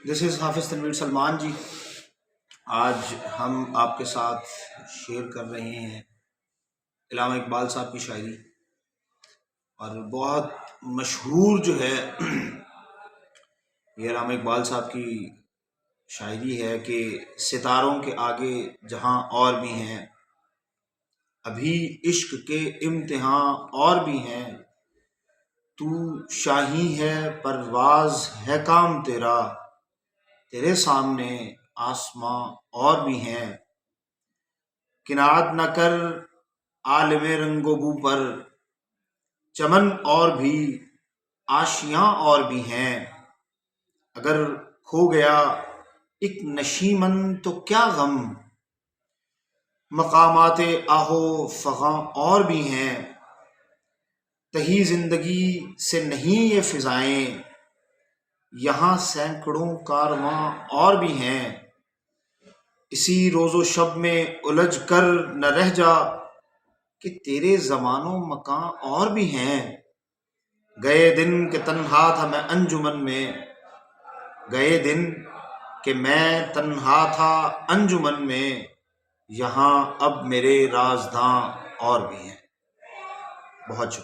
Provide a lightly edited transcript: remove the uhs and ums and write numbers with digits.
دس از حافظ تنویر سلمان جی۔ آج ہم آپ کے ساتھ شیئر کر رہے ہیں علامہ اقبال صاحب کی شاعری، اور بہت مشہور جو ہے یہ علامہ اقبال صاحب کی شاعری ہے کہ ستاروں کے آگے جہاں اور بھی ہیں، ابھی عشق کے امتحان اور بھی ہیں، تو شاہی ہے پرواز ہے کام تیرا، تیرے سامنے آسماں اور بھی ہیں، کنایت نہ کر عالم رنگ و بو پر، چمن اور بھی آشیاں اور بھی ہیں، اگر کھو گیا ایک نشیمن تو کیا غم، مقامات آہو فغاں اور بھی ہیں، تہی زندگی سے نہیں یہ فضائیں، یہاں سینکڑوں کارواں اور بھی ہیں، اسی روز و شب میں الجھ کر نہ رہ جا کہ تیرے زمان و مکاں اور بھی ہیں، گئے دن کہ تنہا تھا میں انجمن میں، گئے دن کہ میں تنہا تھا انجمن میں، یہاں اب میرے رازداں اور بھی ہیں۔ بہت شکریہ۔